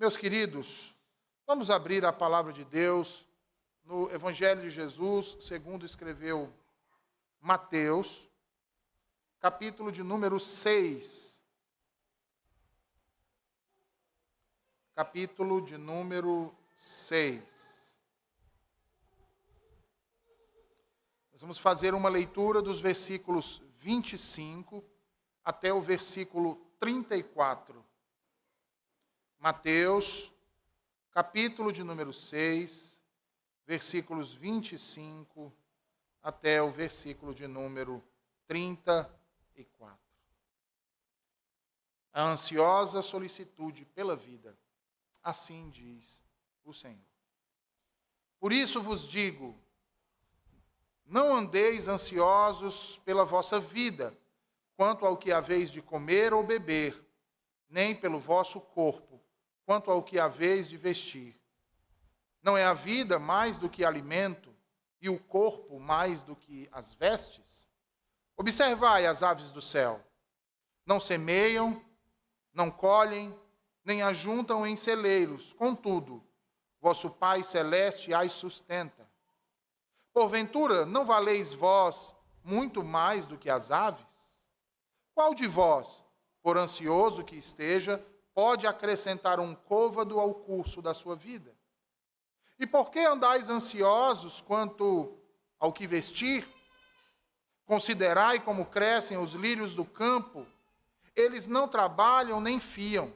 Meus queridos, vamos abrir a palavra de Deus no Evangelho de Jesus, segundo escreveu Mateus, capítulo de número 6. Capítulo de número 6. Nós vamos fazer uma leitura dos versículos 25 até o versículo 34. Mateus, capítulo de número 6, versículos 25 até o versículo de número 34. A ansiosa solicitude pela vida, assim diz o Senhor. Por isso vos digo, não andeis ansiosos pela vossa vida, quanto ao que haveis de comer ou beber, nem pelo vosso corpo, quanto ao que haveis de vestir. Não é a vida mais do que alimento, e o corpo mais do que as vestes? Observai as aves do céu. Não semeiam, não colhem, nem ajuntam em celeiros. Contudo, vosso Pai Celeste as sustenta. Porventura, não valeis vós muito mais do que as aves? Qual de vós, por ansioso que esteja, pode acrescentar um côvado ao curso da sua vida? E por que andais ansiosos quanto ao que vestir? Considerai como crescem os lírios do campo, eles não trabalham nem fiam.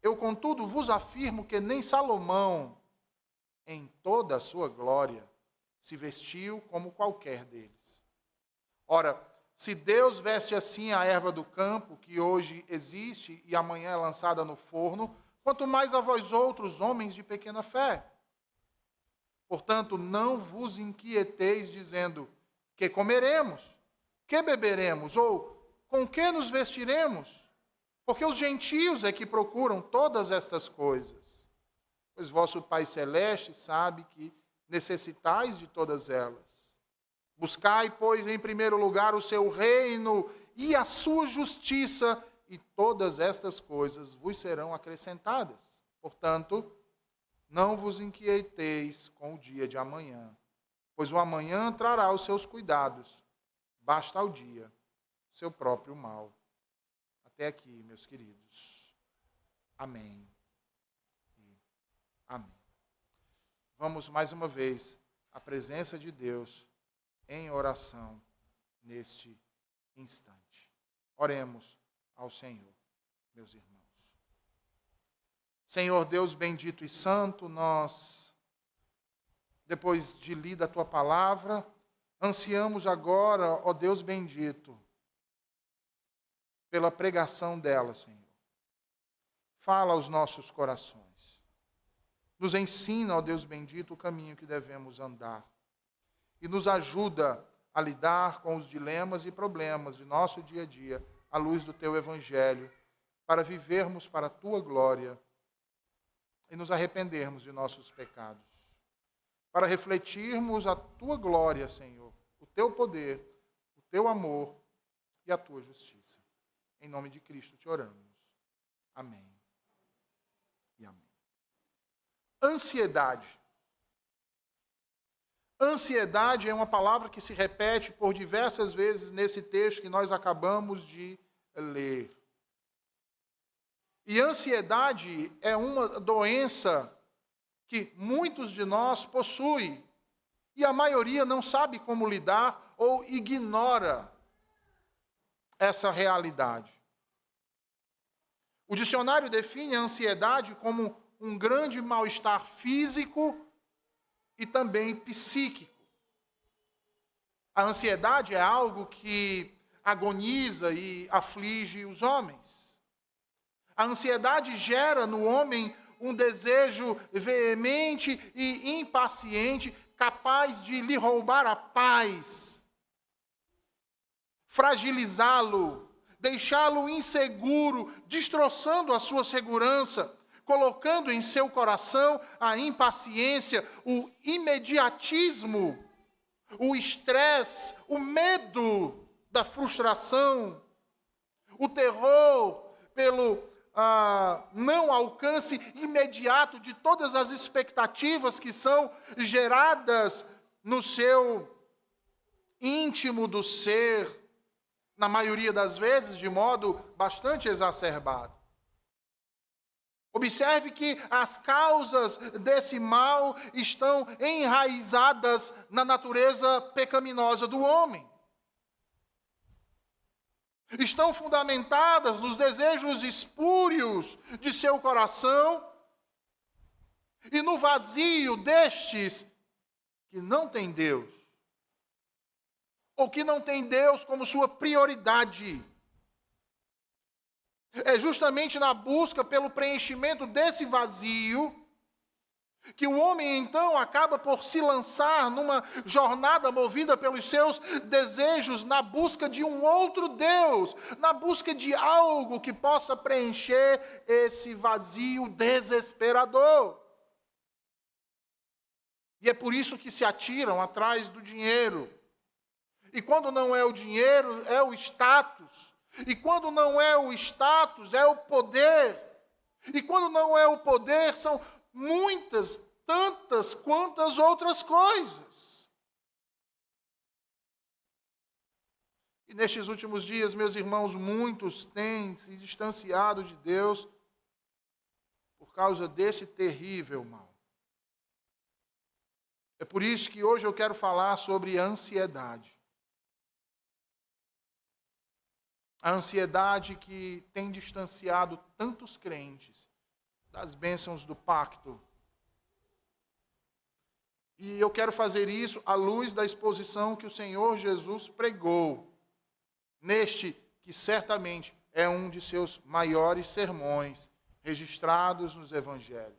Eu, contudo, vos afirmo que nem Salomão, em toda a sua glória, se vestiu como qualquer deles. Ora, se Deus veste assim a erva do campo, que hoje existe e amanhã é lançada no forno, quanto mais a vós outros, homens de pequena fé. Portanto, não vos inquieteis dizendo, que comeremos, que beberemos, ou com que nos vestiremos? Porque os gentios é que procuram todas estas coisas. Pois vosso Pai Celeste sabe que necessitais de todas elas. Buscai, pois, em primeiro lugar o seu reino e a sua justiça, e todas estas coisas vos serão acrescentadas. Portanto, não vos inquieteis com o dia de amanhã, pois o amanhã trará os seus cuidados. Basta ao dia seu próprio mal. Até aqui, meus queridos. Amém. Amém. Vamos mais uma vez à presença de Deus em oração neste instante. Oremos ao Senhor, meus irmãos. Senhor Deus bendito e santo, nós, depois de lida a tua palavra, ansiamos agora, ó Deus bendito, pela pregação dela, Senhor. Fala aos nossos corações. Nos ensina, ó Deus bendito, o caminho que devemos andar. E nos ajuda a lidar com os dilemas e problemas de nosso dia a dia, à luz do teu evangelho, para vivermos para a tua glória e nos arrependermos de nossos pecados. Para refletirmos a tua glória, Senhor, o teu poder, o teu amor e a tua justiça. Em nome de Cristo te oramos. Amém e amém. Ansiedade. Ansiedade é uma palavra que se repete por diversas vezes nesse texto que nós acabamos de ler. E ansiedade é uma doença que muitos de nós possuem e a maioria não sabe como lidar ou ignora essa realidade. O dicionário define a ansiedade como um grande mal-estar físico e também psíquico. A ansiedade é algo que agoniza e aflige os homens. A ansiedade gera no homem um desejo veemente e impaciente, capaz de lhe roubar a paz, fragilizá-lo, deixá-lo inseguro, destroçando a sua segurança, colocando em seu coração a impaciência, o imediatismo, o estresse, o medo da frustração, o terror pelo não alcance imediato de todas as expectativas que são geradas no seu íntimo do ser, na maioria das vezes, de modo bastante exacerbado. Observe que as causas desse mal estão enraizadas na natureza pecaminosa do homem. Estão fundamentadas nos desejos espúrios de seu coração e no vazio destes que não têm Deus, ou que não têm Deus como sua prioridade. É justamente na busca pelo preenchimento desse vazio que o homem, então, acaba por se lançar numa jornada movida pelos seus desejos na busca de um outro Deus, na busca de algo que possa preencher esse vazio desesperador. E é por isso que se atiram atrás do dinheiro. E quando não é o dinheiro, é o status. E quando não é o status, é o poder. E quando não é o poder, são muitas, tantas quantas outras coisas. E nestes últimos dias, meus irmãos, muitos têm se distanciado de Deus por causa desse terrível mal. É por isso que hoje eu quero falar sobre a ansiedade. A ansiedade que tem distanciado tantos crentes das bênçãos do pacto. E eu quero fazer isso à luz da exposição que o Senhor Jesus pregou, neste que certamente é um de seus maiores sermões registrados nos evangelhos.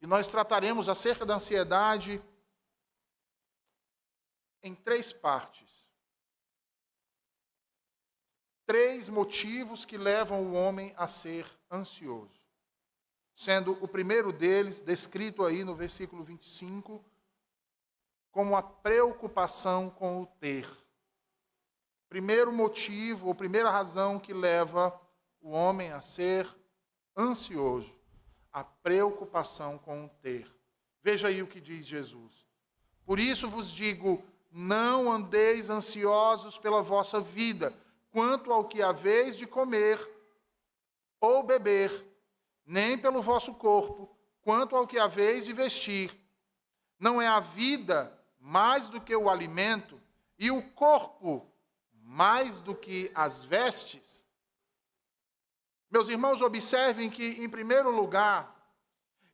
E nós trataremos acerca da ansiedade em 3 partes. 3 motivos que levam o homem a ser ansioso. Sendo o primeiro deles, descrito aí no versículo 25, como a preocupação com o ter. Primeiro motivo, ou primeira razão que leva o homem a ser ansioso, a preocupação com o ter. Veja aí o que diz Jesus. Por isso vos digo, não andeis ansiosos pela vossa vida, quanto ao que haveis de comer ou beber, nem pelo vosso corpo, quanto ao que haveis de vestir. Não é a vida mais do que o alimento, e o corpo mais do que as vestes? Meus irmãos, observem que, em primeiro lugar,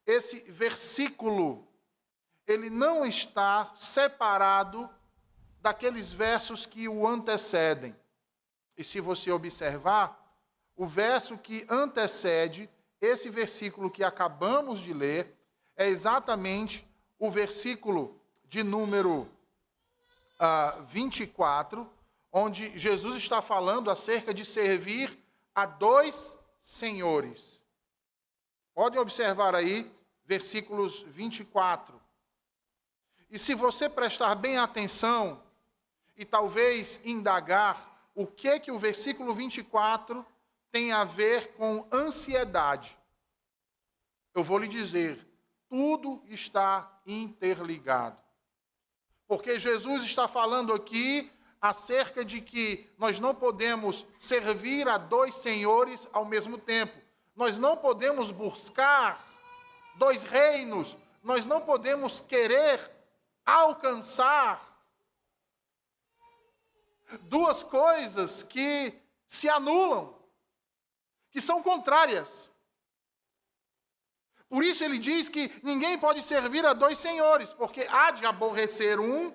esse versículo, ele não está separado daqueles versos que o antecedem. E se você observar, o verso que antecede esse versículo que acabamos de ler é exatamente o versículo de número 24, onde Jesus está falando acerca de servir a 2 senhores. Pode observar aí, versículos 24. E se você prestar bem atenção e talvez indagar o que o versículo 24 tem a ver com ansiedade, eu vou lhe dizer, tudo está interligado. Porque Jesus está falando aqui acerca de que nós não podemos servir a 2 senhores ao mesmo tempo. Nós não podemos buscar 2 reinos. Nós não podemos querer alcançar 2 coisas que se anulam, que são contrárias. Por isso ele diz que ninguém pode servir a 2 senhores, porque há de aborrecer um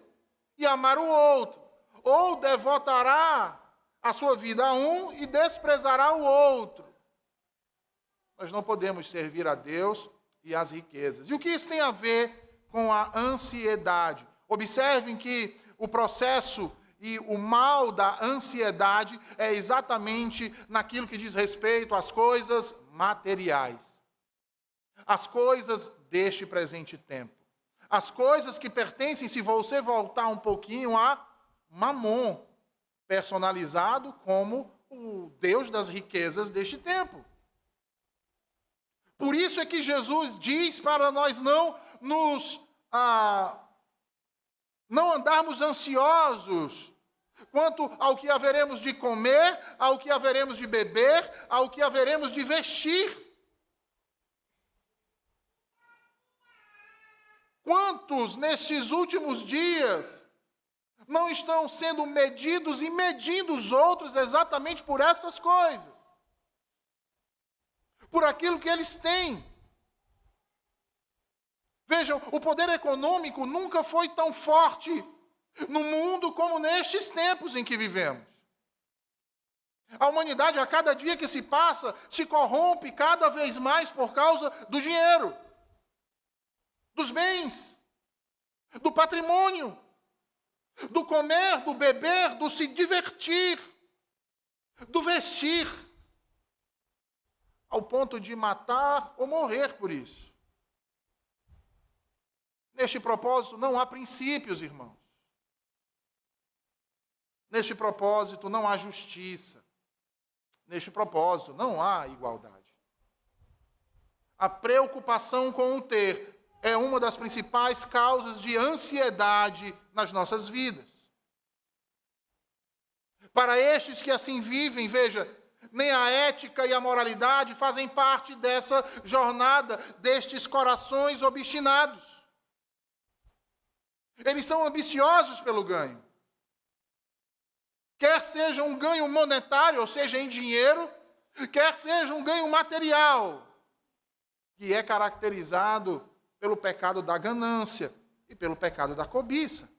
e amar o outro. Ou devotará a sua vida a um e desprezará o outro. Nós não podemos servir a Deus e às riquezas. E o que isso tem a ver com a ansiedade? Observem que o processo e o mal da ansiedade é exatamente naquilo que diz respeito às coisas materiais. As coisas deste presente tempo. As coisas que pertencem, se você voltar um pouquinho, a Mamon, personalizado como o Deus das riquezas deste tempo. Por isso é que Jesus diz para nós não andarmos ansiosos quanto ao que haveremos de comer, ao que haveremos de beber, ao que haveremos de vestir. Quantos nestes últimos dias não estão sendo medidos e medindo os outros exatamente por estas coisas? Por aquilo que eles têm. Vejam, o poder econômico nunca foi tão forte no mundo como nestes tempos em que vivemos. A humanidade, a cada dia que se passa, se corrompe cada vez mais por causa do dinheiro, dos bens, do patrimônio, do comer, do beber, do se divertir, do vestir, ao ponto de matar ou morrer por isso. Neste propósito não há princípios, irmãos. Neste propósito não há justiça. Neste propósito não há igualdade. A preocupação com o ter é uma das principais causas de ansiedade nas nossas vidas. Para estes que assim vivem, veja, nem a ética e a moralidade fazem parte dessa jornada, destes corações obstinados. Eles são ambiciosos pelo ganho. Quer seja um ganho monetário, ou seja, em dinheiro, quer seja um ganho material, que é caracterizado pelo pecado da ganância e pelo pecado da cobiça.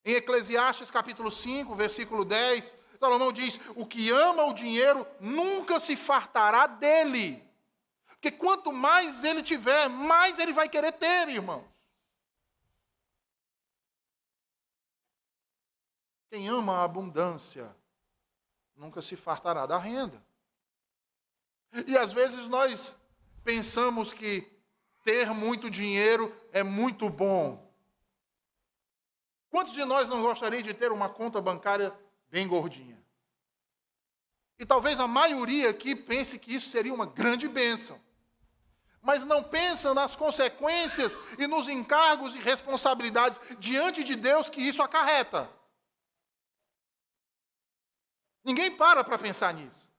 Em Eclesiastes capítulo 5, versículo 10, Salomão diz: o que ama o dinheiro nunca se fartará dele. Porque quanto mais ele tiver, mais ele vai querer ter, irmãos. Quem ama a abundância nunca se fartará da renda. E às vezes nós pensamos que ter muito dinheiro é muito bom. Quantos de nós não gostaria de ter uma conta bancária bem gordinha? E talvez a maioria aqui pense que isso seria uma grande bênção. Mas não pensa nas consequências e nos encargos e responsabilidades diante de Deus que isso acarreta. Ninguém para pensar nisso.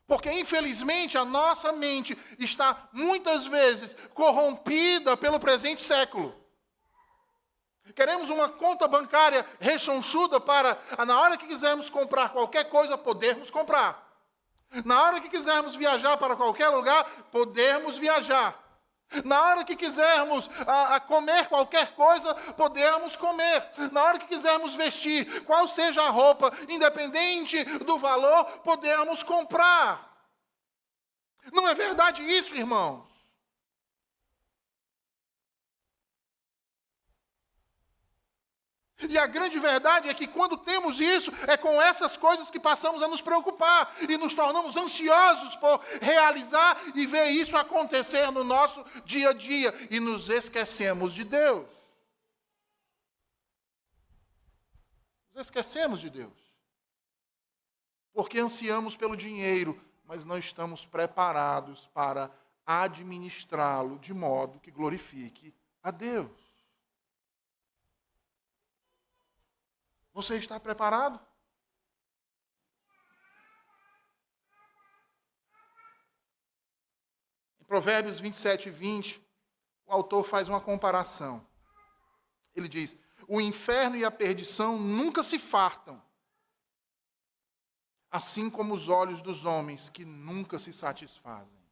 Porque, infelizmente, a nossa mente está, muitas vezes, corrompida pelo presente século. Queremos uma conta bancária rechonchuda para, na hora que quisermos comprar qualquer coisa, podermos comprar. Na hora que quisermos viajar para qualquer lugar, podermos viajar. Na hora que quisermos comer qualquer coisa, podermos comer. Na hora que quisermos vestir, qual seja a roupa, independente do valor, podermos comprar. Não é verdade isso, irmãos? E a grande verdade é que quando temos isso, é com essas coisas que passamos a nos preocupar e nos tornamos ansiosos por realizar e ver isso acontecer no nosso dia a dia e nos esquecemos de Deus. Nos esquecemos de Deus. Porque ansiamos pelo dinheiro, mas não estamos preparados para administrá-lo de modo que glorifique a Deus. Você está preparado? Em Provérbios 27, 20, o autor faz uma comparação. Ele diz: o inferno e a perdição nunca se fartam, assim como os olhos dos homens que nunca se satisfazem.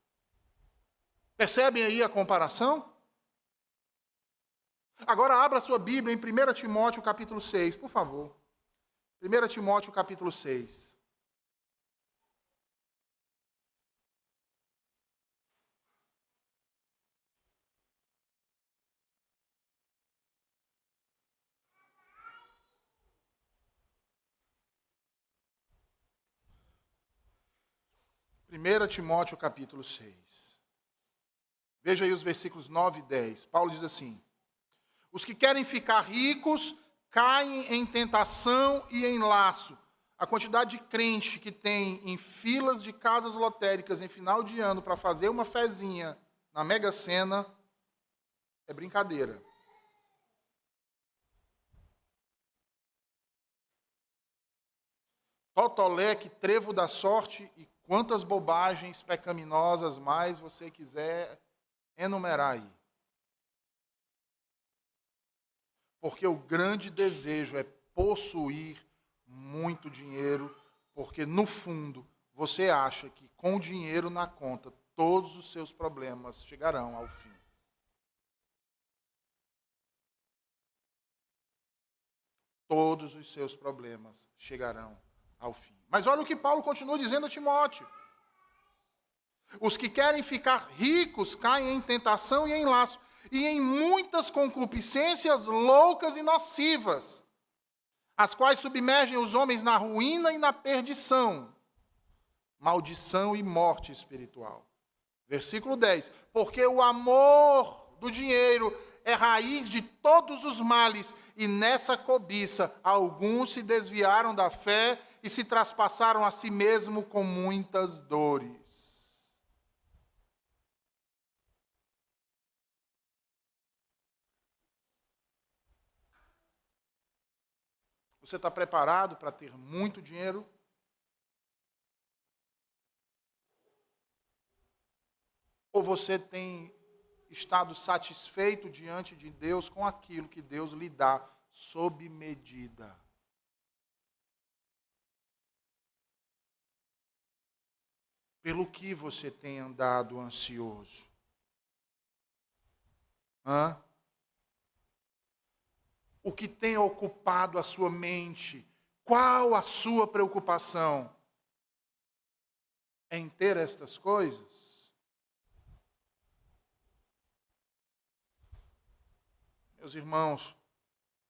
Percebem aí a comparação? Agora abra sua Bíblia em 1 Timóteo capítulo 6, por favor. 1 Timóteo capítulo 6. Primeira Timóteo capítulo 6. Veja aí os versículos 9 e 10. Paulo diz assim: os que querem ficar ricos caem em tentação e em laço. A quantidade de crente que tem em filas de casas lotéricas em final de ano para fazer uma fezinha na Mega Sena é brincadeira. Totoleque, trevo da sorte e quantas bobagens pecaminosas mais você quiser enumerar aí. Porque o grande desejo é possuir muito dinheiro, porque no fundo você acha que com o dinheiro na conta todos os seus problemas chegarão ao fim. Todos os seus problemas chegarão ao fim. Mas olha o que Paulo continua dizendo a Timóteo. Os que querem ficar ricos caem em tentação e em laço, e em muitas concupiscências loucas e nocivas, as quais submergem os homens na ruína e na perdição, maldição e morte espiritual. Versículo 10. Porque o amor do dinheiro é raiz de todos os males, e nessa cobiça alguns se desviaram da fé e se traspassaram a si mesmo com muitas dores. Você está preparado para ter muito dinheiro? Ou você tem estado satisfeito diante de Deus com aquilo que Deus lhe dá sob medida? Pelo que você tem andado ansioso? O que tem ocupado a sua mente? Qual a sua preocupação? Em ter estas coisas? Meus irmãos,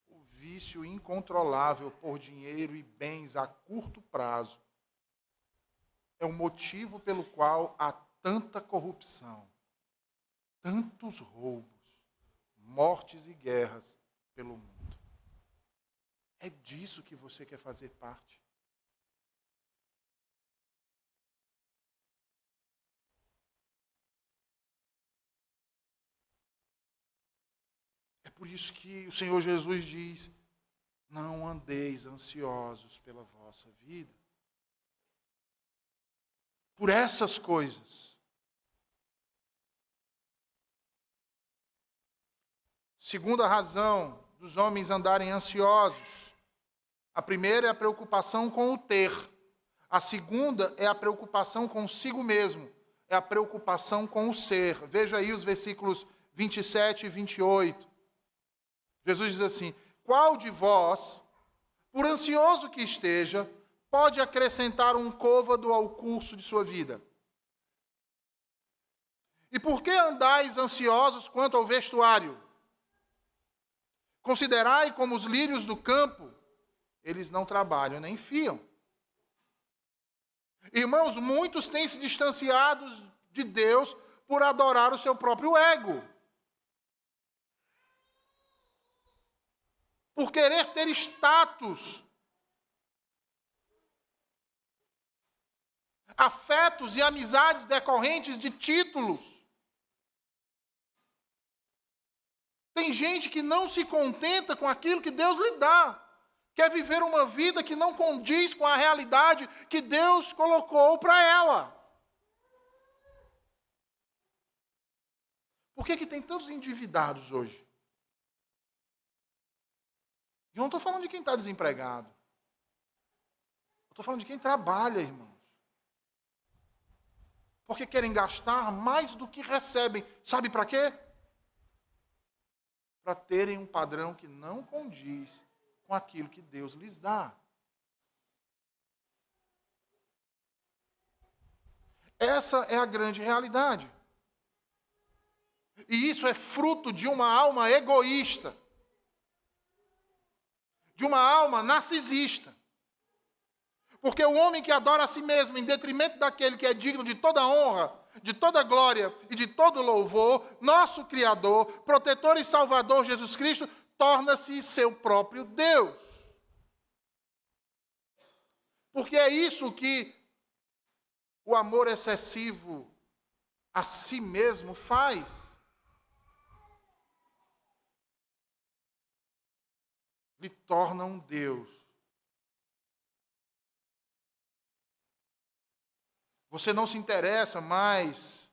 o vício incontrolável por dinheiro e bens a curto prazo é o motivo pelo qual há tanta corrupção, tantos roubos, mortes e guerras pelo mundo. É disso que você quer fazer parte? É por isso que o Senhor Jesus diz: não andeis ansiosos pela vossa vida. Por essas coisas. Segunda razão dos homens andarem ansiosos. A primeira é a preocupação com o ter. A segunda é a preocupação consigo mesmo. É a preocupação com o ser. Veja aí os versículos 27 e 28. Jesus diz assim: qual de vós, por ansioso que esteja, pode acrescentar um côvado ao curso de sua vida? E por que andais ansiosos quanto ao vestuário? Considerai como os lírios do campo, eles não trabalham nem fiam. Irmãos, muitos têm se distanciado de Deus por adorar o seu próprio ego. Por querer ter status, afetos e amizades decorrentes de títulos. Tem gente que não se contenta com aquilo que Deus lhe dá. Quer viver uma vida que não condiz com a realidade que Deus colocou para ela. Por que tem tantos endividados hoje? Eu não estou falando de quem está desempregado. Estou falando de quem trabalha, irmãos. Porque querem gastar mais do que recebem. Sabe para quê? Para terem um padrão que não condiz com aquilo que Deus lhes dá. Essa é a grande realidade. E isso é fruto de uma alma egoísta. De uma alma narcisista. Porque o homem que adora a si mesmo em detrimento daquele que é digno de toda honra, de toda glória e de todo louvor, nosso Criador, protetor e Salvador Jesus Cristo, torna-se seu próprio Deus. Porque é isso que o amor excessivo a si mesmo faz. Lhe torna um Deus. Você não se interessa mais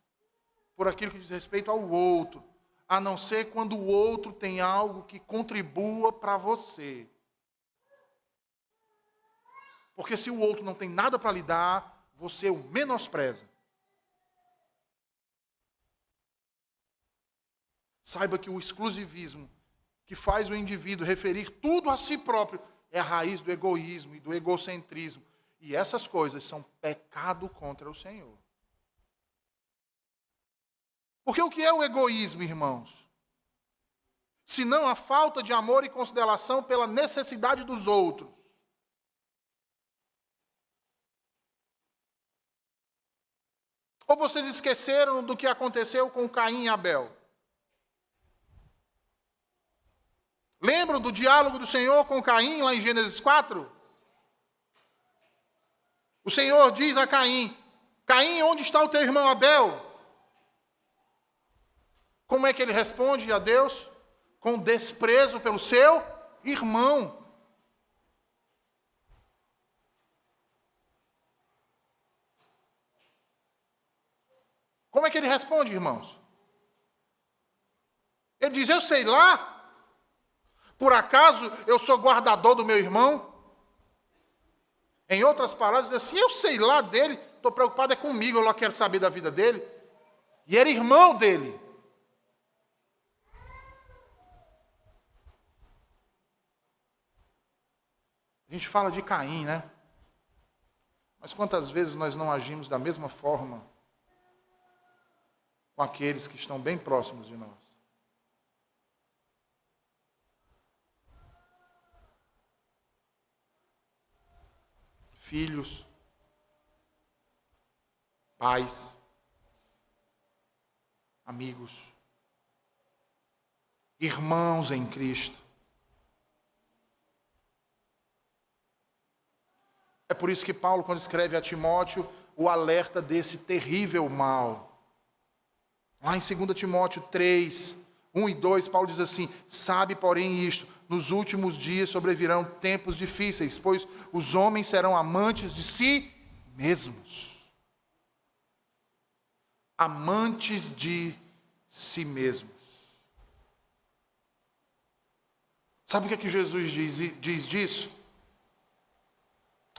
por aquilo que diz respeito ao outro, a não ser quando o outro tem algo que contribua para você. Porque se o outro não tem nada para lhe dar, você o menospreza. Saiba que o exclusivismo que faz o indivíduo referir tudo a si próprio é a raiz do egoísmo e do egocentrismo. E essas coisas são pecado contra o Senhor. Porque o que é o egoísmo, irmãos? Senão a falta de amor e consideração pela necessidade dos outros. Ou vocês esqueceram do que aconteceu com Caim e Abel? Lembram do diálogo do Senhor com Caim, lá em Gênesis 4? O Senhor diz a Caim: Caim, onde está o teu irmão Abel? Como é que ele responde a Deus? Com desprezo pelo seu irmão. Como é que ele responde, irmãos? Ele diz: eu sei lá. Por acaso eu sou guardador do meu irmão? Em outras palavras, diz assim: eu sei lá dele, estou preocupado é comigo, eu lá quero saber da vida dele. E era irmão dele. A gente fala de Caim, né? Mas quantas vezes nós não agimos da mesma forma com aqueles que estão bem próximos de nós? Filhos, pais, amigos, irmãos em Cristo. É por isso que Paulo, quando escreve a Timóteo, o alerta desse terrível mal. Lá em 2 Timóteo 3, 1 e 2, Paulo diz assim: sabe, porém, isto, nos últimos dias sobrevirão tempos difíceis, pois os homens serão amantes de si mesmos. Amantes de si mesmos. Sabe o que Jesus diz disso?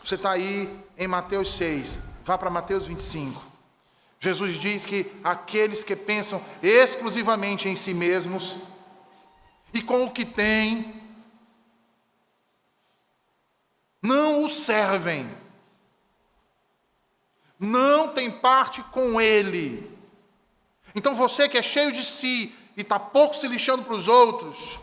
Você está aí em Mateus 6, vá para Mateus 25. Jesus diz que aqueles que pensam exclusivamente em si mesmos e com o que têm, não o servem, não tem parte com ele. Então você que é cheio de si e está pouco se lixando para os outros,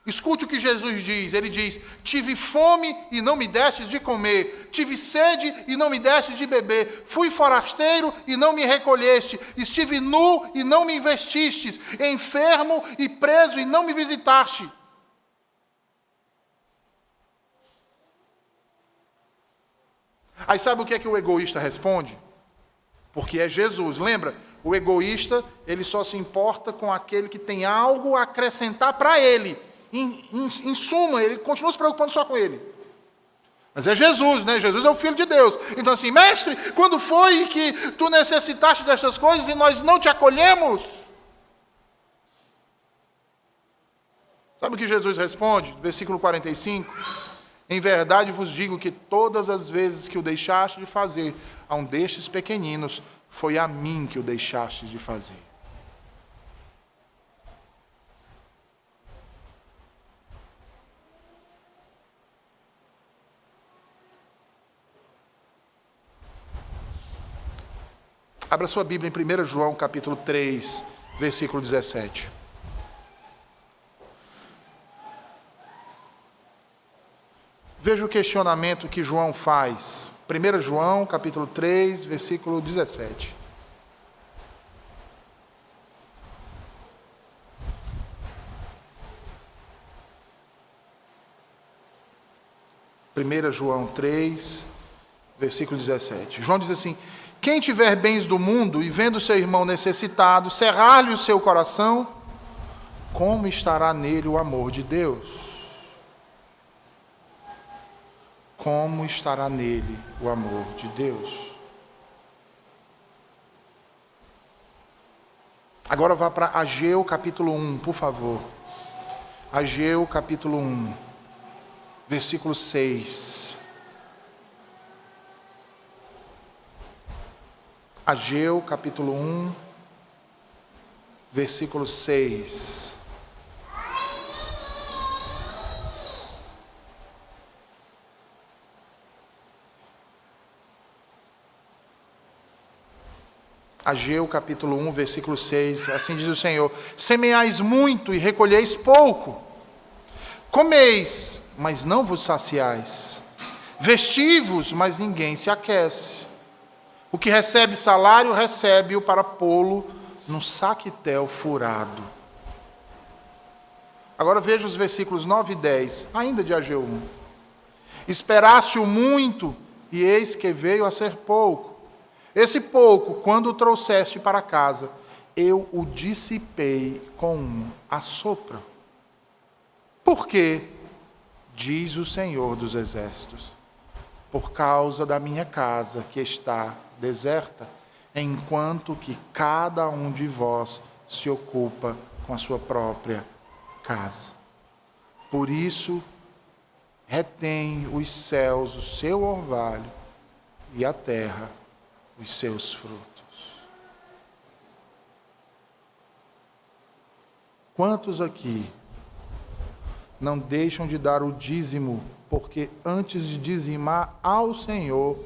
escute o que Jesus diz. Ele diz: tive fome e não me destes de comer, tive sede e não me destes de beber, fui forasteiro e não me recolheste, estive nu e não me investistes, enfermo e preso e não me visitaste. Aí sabe o que é que o egoísta responde? Porque é Jesus, lembra? O egoísta, ele só se importa com aquele que tem algo a acrescentar para ele. Em suma, ele continua se preocupando só com ele. Mas é Jesus, né? Jesus é o Filho de Deus. Então assim: mestre, quando foi que tu necessitaste destas coisas e nós não te acolhemos? Sabe o que Jesus responde? Versículo 45. Em verdade vos digo que todas as vezes que o deixaste de fazer a um destes pequeninos, foi a mim que o deixaste de fazer. Abra sua Bíblia em 1 João capítulo 3, versículo 17. Veja o questionamento que João faz. 1 João capítulo 3, versículo 17. 1 João 3, versículo 17. João diz assim: quem tiver bens do mundo e vendo seu irmão necessitado, cerrar-lhe o seu coração, como estará nele o amor de Deus? Como estará nele o amor de Deus? Agora vá para Ageu capítulo 1, por favor. Ageu capítulo 1, versículo 6. Ageu capítulo 1, versículo 6. Ageu capítulo 1, versículo 6, assim diz o Senhor: semeais muito e recolheis pouco, comeis, mas não vos saciais, vesti-vos, mas ninguém se aquece. O que recebe salário, recebe-o para pô-lo num saquetel furado. Agora veja os versículos 9 e 10, ainda de Ageu 1. Esperaste-o muito, e eis que veio a ser pouco. Esse pouco, quando o trouxeste para casa, eu o dissipei com um assopro. Por quê? Diz o Senhor dos Exércitos: por causa da minha casa que está deserta, enquanto que cada um de vós se ocupa com a sua própria casa. Por isso, retém os céus o seu orvalho e a terra os seus frutos. Quantos aqui não deixam de dar o dízimo, porque antes de dizimar ao Senhor,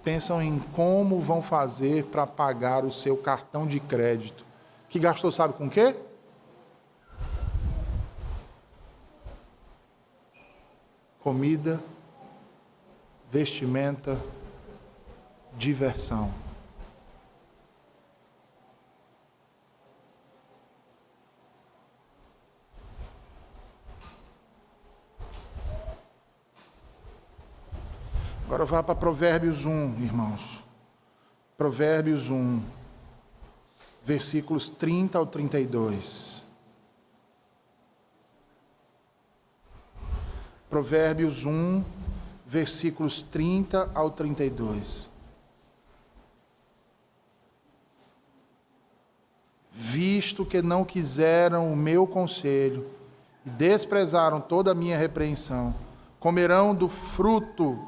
pensam em como vão fazer para pagar o seu cartão de crédito, que gastou sabe com o quê? Comida, vestimenta, diversão. Agora vá para Provérbios 1, irmãos. Provérbios 1, versículos 30 ao 32. Provérbios 1, versículos 30 ao 32. Visto que não quiseram o meu conselho e desprezaram toda a minha repreensão, comerão do fruto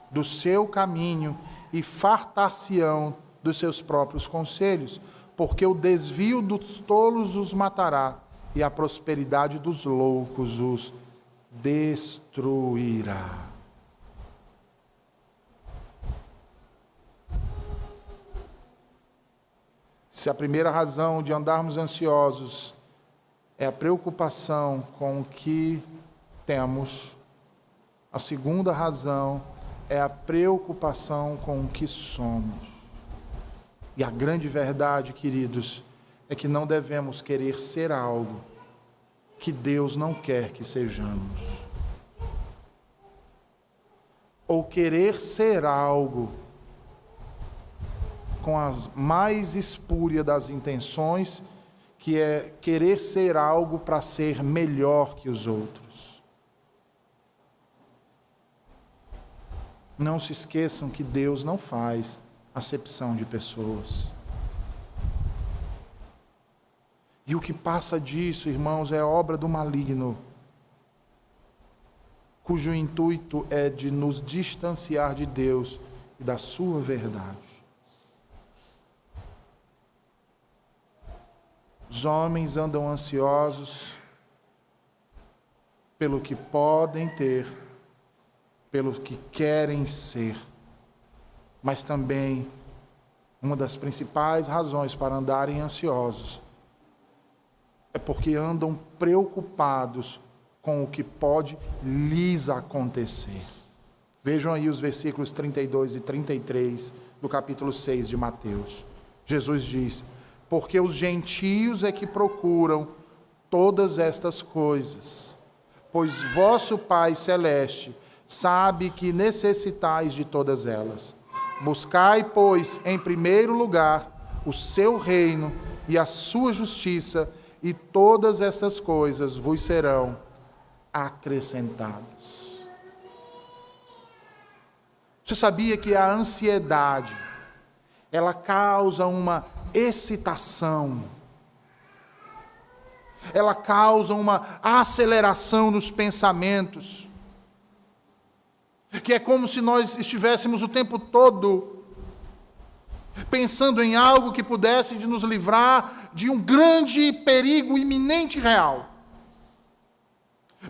do seu caminho e fartar-se-ão dos seus próprios conselhos, porque o desvio dos tolos os matará e a prosperidade dos loucos os destruirá. Se a primeira razão de andarmos ansiosos é a preocupação com o que temos, a segunda razão é a preocupação com o que somos. E a grande verdade, queridos, é que não devemos querer ser algo que Deus não quer que sejamos. Ou querer ser algo com a mais espúria das intenções, que é querer ser algo para ser melhor que os outros. Não se esqueçam que Deus não faz acepção de pessoas. E o que passa disso, irmãos, é obra do maligno, cujo intuito é de nos distanciar de Deus e da sua verdade. Os homens andam ansiosos pelo que podem ter, pelo que querem ser, mas também uma das principais razões para andarem ansiosos é porque andam preocupados com o que pode lhes acontecer. Vejam aí os versículos 32 e 33 do capítulo 6 de Mateus. Jesus diz: porque os gentios é que procuram todas estas coisas, pois vosso Pai Celeste sabe que necessitais de todas elas. Buscai, pois, em primeiro lugar o seu reino e a sua justiça, e todas estas coisas vos serão acrescentadas. Você sabia que a ansiedade, ela causa uma excitação, ela causa uma aceleração nos pensamentos, que é como se nós estivéssemos o tempo todo pensando em algo que pudesse nos livrar de um grande perigo iminente e real.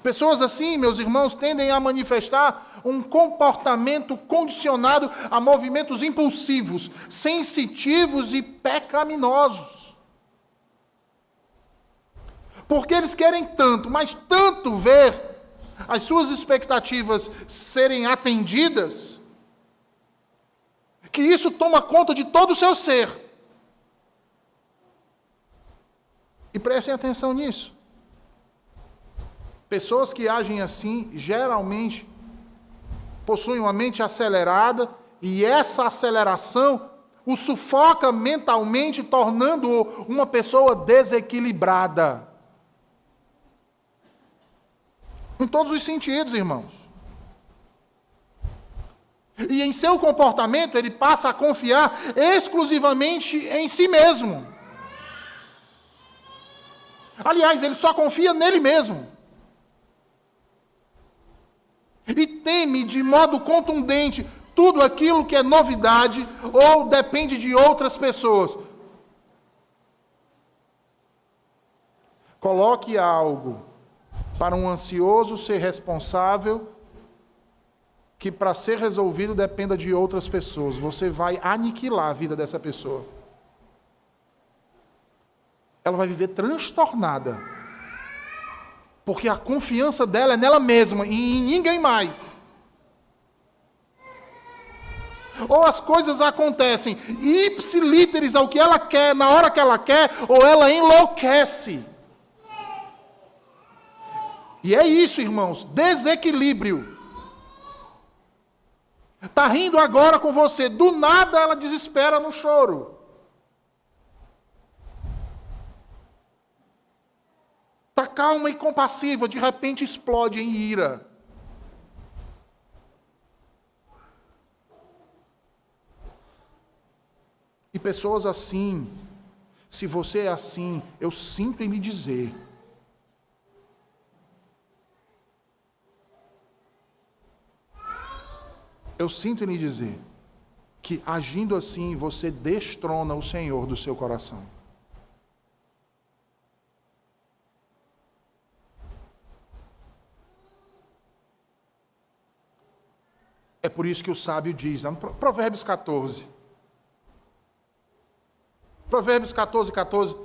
Pessoas assim, meus irmãos, tendem a manifestar um comportamento condicionado a movimentos impulsivos, sensitivos e pecaminosos. Porque eles querem tanto, mas tanto ver as suas expectativas serem atendidas, que isso toma conta de todo o seu ser. E prestem atenção nisso. Pessoas que agem assim, geralmente, possuem uma mente acelerada, e essa aceleração o sufoca mentalmente, tornando-o uma pessoa desequilibrada. Em todos os sentidos, irmãos. E em seu comportamento, ele passa a confiar exclusivamente em si mesmo. Aliás, ele só confia nele mesmo. E teme de modo contundente tudo aquilo que é novidade ou depende de outras pessoas. Coloque algo para um ansioso ser responsável, que para ser resolvido dependa de outras pessoas. Você vai aniquilar a vida dessa pessoa. Ela vai viver transtornada, porque a confiança dela é nela mesma e em ninguém mais. Ou as coisas acontecem ipsilíteres ao que ela quer, na hora que ela quer, ou ela enlouquece. E é isso, irmãos, desequilíbrio. Está rindo agora com você, do nada ela desespera no choro. Está calma e compassiva, de repente explode em ira. E pessoas assim, se você é assim, eu sinto em lhe dizer, que agindo assim, você destrona o Senhor do seu coração. É por isso que o sábio diz, Provérbios 14. Provérbios 14, 14.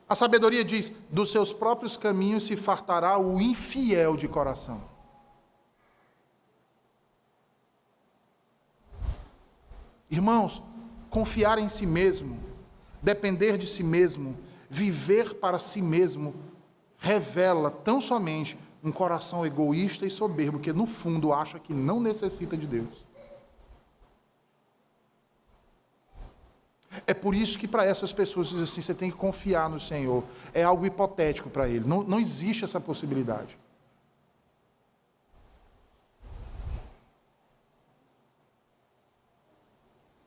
A sabedoria diz, dos seus próprios caminhos se fartará o infiel de coração. Irmãos, confiar em si mesmo, depender de si mesmo, viver para si mesmo, revela tão somente um coração egoísta e soberbo, que no fundo acha que não necessita de Deus. É por isso que para essas pessoas diz assim, você tem que confiar no Senhor. É algo hipotético para ele, não existe essa possibilidade.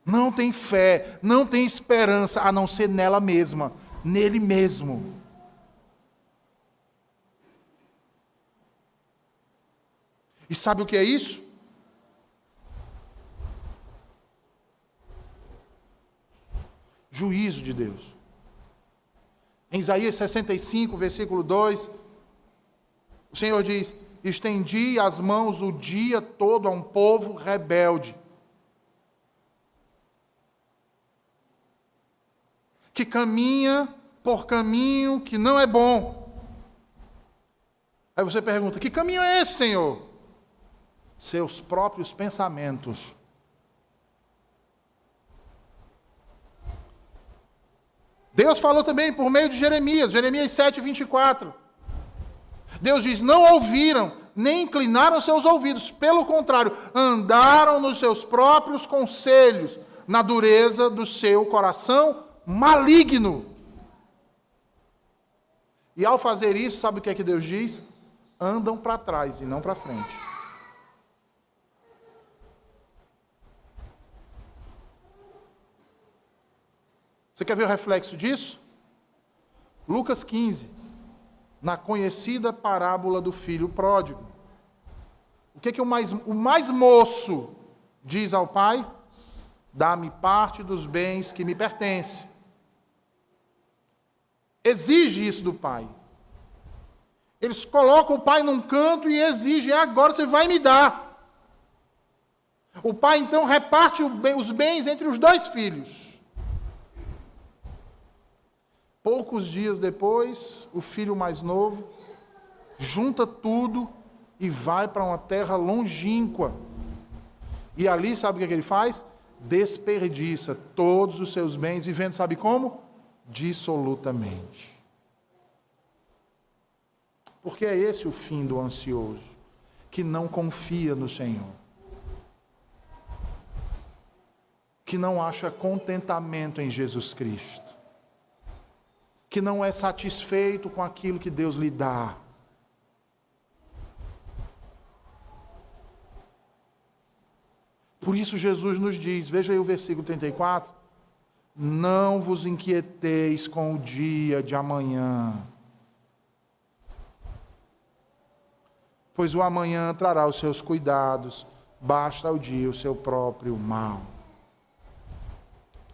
Não tem fé, não tem esperança, a não ser nela mesma, nele mesmo. E sabe o que é isso? Juízo de Deus. Em Isaías 65, versículo 2, o Senhor diz, estendi as mãos o dia todo a um povo rebelde, que caminha por caminho que não é bom. Aí você pergunta, que caminho é esse, Senhor? Seus próprios pensamentos. Deus falou também por meio de Jeremias 7, 24. Deus diz, não ouviram, nem inclinaram seus ouvidos. Pelo contrário, andaram nos seus próprios conselhos, na dureza do seu coração maligno. E ao fazer isso, sabe o que é que Deus diz? Andam para trás e não para frente. Você quer ver o reflexo disso? Lucas 15, na conhecida parábola do filho pródigo. O que o mais moço diz ao pai? Dá-me parte dos bens que me pertencem. Exige isso do pai. Eles colocam o pai num canto e exigem, agora você vai me dar. O pai então reparte os bens entre os dois filhos. Poucos dias depois, o filho mais novo junta tudo e vai para uma terra longínqua. E ali, sabe o que ele faz? Desperdiça todos os seus bens, vivendo, sabe como? Dissolutamente. Porque é esse o fim do ansioso, que não confia no Senhor, que não acha contentamento em Jesus Cristo, que não é satisfeito com aquilo que Deus lhe dá. Por isso Jesus nos diz, veja aí o versículo 34, não vos inquieteis com o dia de amanhã, pois o amanhã trará os seus cuidados, basta ao dia o seu próprio mal.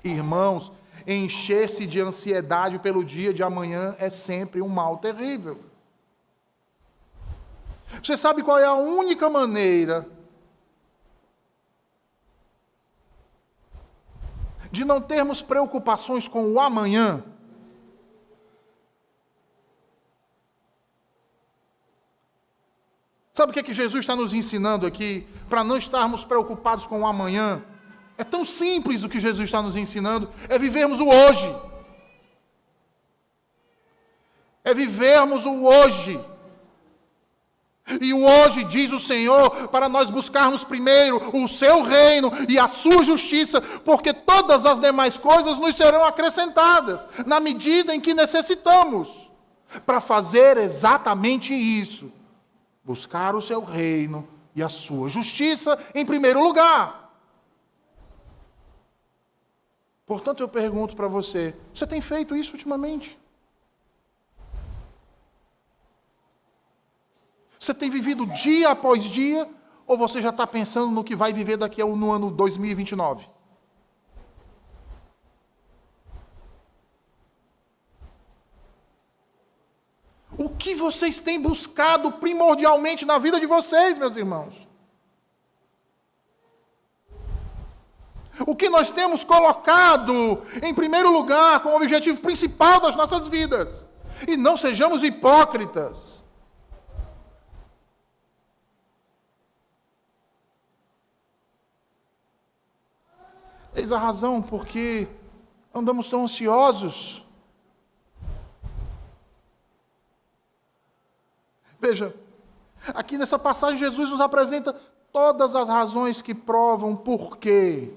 Irmãos, encher-se de ansiedade pelo dia de amanhã é sempre um mal terrível. Você sabe qual é a única maneira de não termos preocupações com o amanhã? Sabe o que Jesus está nos ensinando aqui, para não estarmos preocupados com o amanhã? É tão simples o que Jesus está nos ensinando, é vivermos o hoje. É vivermos o hoje. E o hoje, diz o Senhor, para nós buscarmos primeiro o seu reino e a sua justiça, porque todas as demais coisas nos serão acrescentadas, na medida em que necessitamos, para fazer exatamente isso. Buscar o seu reino e a sua justiça em primeiro lugar. Portanto, eu pergunto para você, você tem feito isso ultimamente? Você tem vivido dia após dia, ou você já está pensando no que vai viver no ano 2029? O que vocês têm buscado primordialmente na vida de vocês, meus irmãos? O que nós temos colocado em primeiro lugar como objetivo principal das nossas vidas? E não sejamos hipócritas. Eis a razão porque andamos tão ansiosos. Veja, aqui nessa passagem Jesus nos apresenta todas as razões que provam por que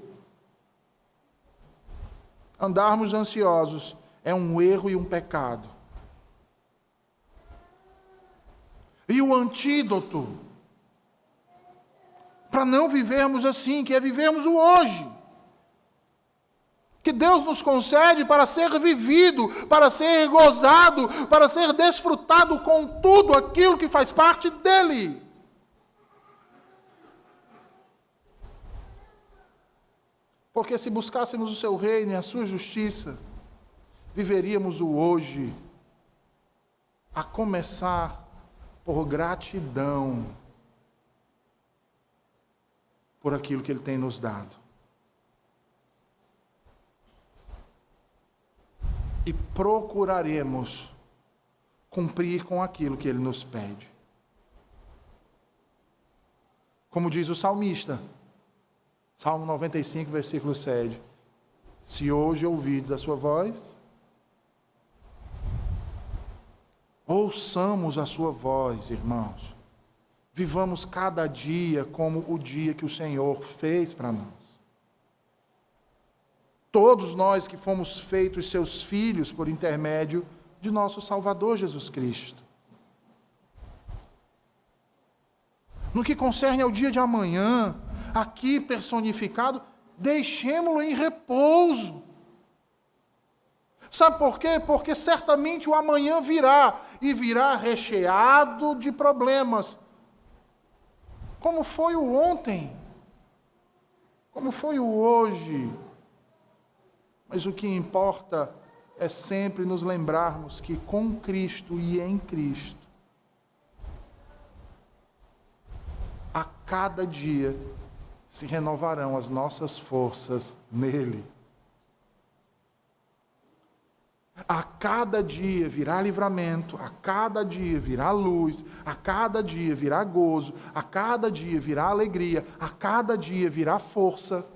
andarmos ansiosos é um erro e um pecado. E o antídoto para não vivermos assim, que é vivermos o hoje, que Deus nos concede para ser vivido, para ser gozado, para ser desfrutado com tudo aquilo que faz parte dele. Porque se buscássemos o seu reino e a sua justiça, viveríamos o hoje, a começar por gratidão por aquilo que ele tem nos dado. E procuraremos cumprir com aquilo que ele nos pede. Como diz o salmista, Salmo 95, versículo 7. Se hoje ouvides a sua voz, Ouçamos a sua voz, irmãos. Vivamos cada dia como o dia que o Senhor fez para nós. Todos nós que fomos feitos seus filhos por intermédio de nosso Salvador Jesus Cristo. No que concerne ao dia de amanhã, aqui personificado, deixemo-lo em repouso. Sabe por quê? Porque certamente o amanhã virá, e virá recheado de problemas. Como foi o ontem, como foi o hoje. Mas o que importa é sempre nos lembrarmos que com Cristo e em Cristo, a cada dia se renovarão as nossas forças nele. A cada dia virá livramento, a cada dia virá luz, a cada dia virá gozo, a cada dia virá alegria, a cada dia virá força.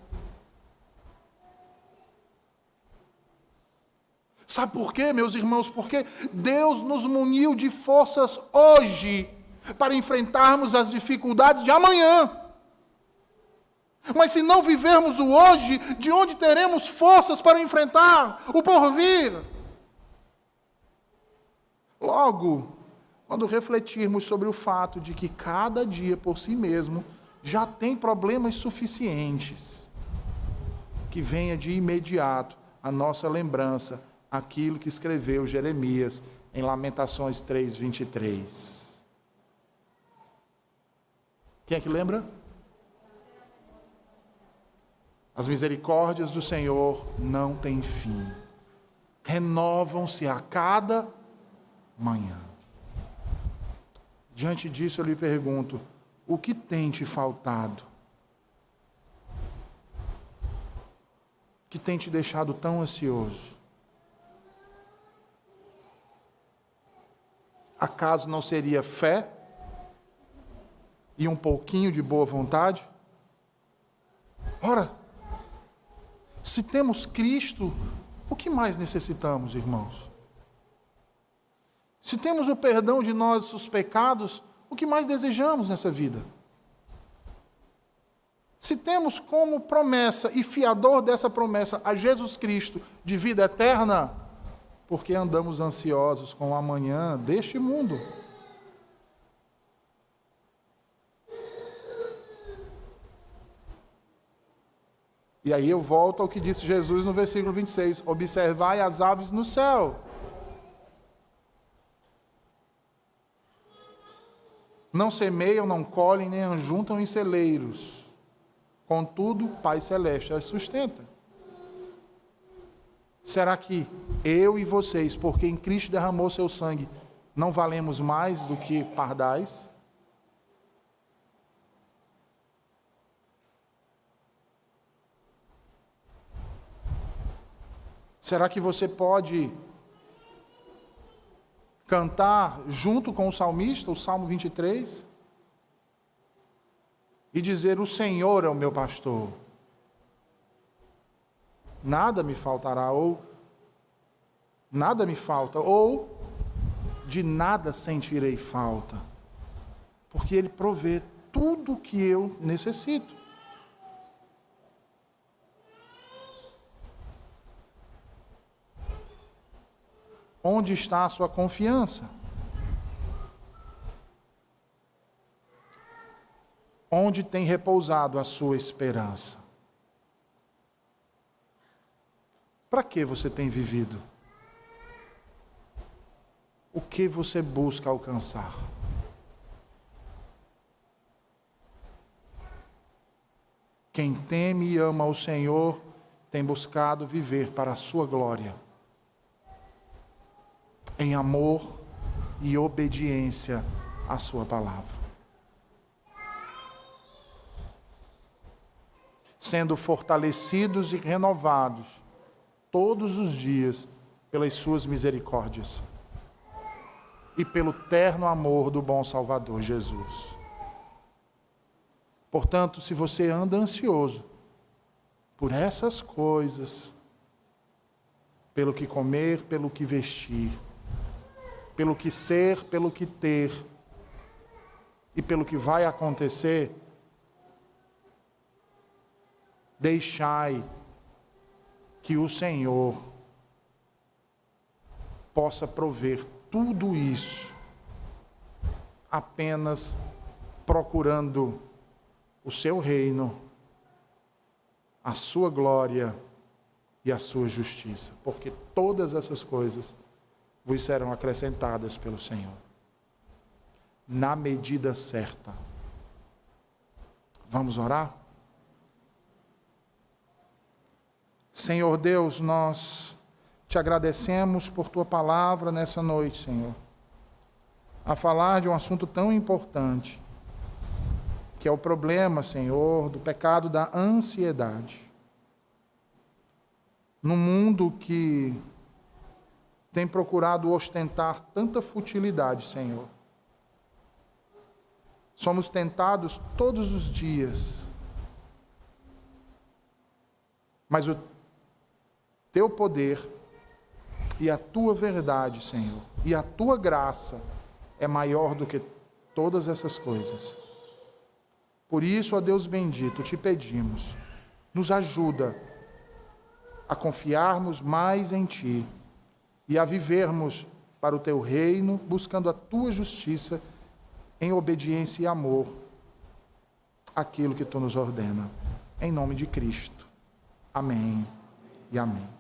Sabe por quê, meus irmãos? Porque Deus nos muniu de forças hoje para enfrentarmos as dificuldades de amanhã. Mas se não vivermos o hoje, de onde teremos forças para enfrentar o porvir? Logo, quando refletirmos sobre o fato de que cada dia por si mesmo já tem problemas suficientes, que venha de imediato a nossa lembrança aquilo que escreveu Jeremias em Lamentações 3:23. Quem é que lembra? As misericórdias do Senhor não têm fim. Renovam-se a cada manhã. Diante disso eu lhe pergunto, o que tem te faltado? O que tem te deixado tão ansioso? Acaso não seria fé e um pouquinho de boa vontade? Ora, se temos Cristo, o que mais necessitamos, irmãos? Se temos o perdão de nossos pecados, o que mais desejamos nessa vida? Se temos como promessa e fiador dessa promessa a Jesus Cristo de vida eterna, por que andamos ansiosos com o amanhã deste mundo? E aí eu volto ao que disse Jesus no versículo 26, observai as aves no céu. Não semeiam, não colhem, nem ajuntam em celeiros. Contudo, o Pai Celeste as sustenta. Será que eu e vocês, porque em Cristo derramou seu sangue, não valemos mais do que pardais? Será que você pode cantar junto com o salmista, o Salmo 23, e dizer, o Senhor é o meu pastor, nada me faltará, ou nada me falta, ou de nada sentirei falta, porque Ele provê tudo o que eu necessito. Onde está a sua confiança? Onde tem repousado a sua esperança? Para que você tem vivido? O que você busca alcançar? Quem teme e ama o Senhor tem buscado viver para a sua glória, em amor e obediência à sua palavra. Sendo fortalecidos e renovados todos os dias pelas suas misericórdias e pelo terno amor do bom Salvador Jesus. Portanto, se você anda ansioso por essas coisas, pelo que comer, pelo que vestir, pelo que ser, pelo que ter e pelo que vai acontecer, deixai que o Senhor possa prover tudo isso, apenas procurando o seu reino, a sua glória e a sua justiça, porque todas essas coisas vos serão acrescentadas pelo Senhor, na medida certa. Vamos orar? Senhor Deus, nós te agradecemos por tua palavra nessa noite, Senhor, a falar de um assunto tão importante, que é o problema, Senhor, do pecado da ansiedade. Num mundo que tem procurado ostentar tanta futilidade, Senhor, somos tentados todos os dias, mas o teu poder e a tua verdade, Senhor, e a tua graça é maior do que todas essas coisas. Por isso, ó Deus bendito, te pedimos, nos ajuda a confiarmos mais em ti e a vivermos para o teu reino, buscando a tua justiça em obediência e amor àquilo que tu nos ordena. Em nome de Cristo. Amém e amém.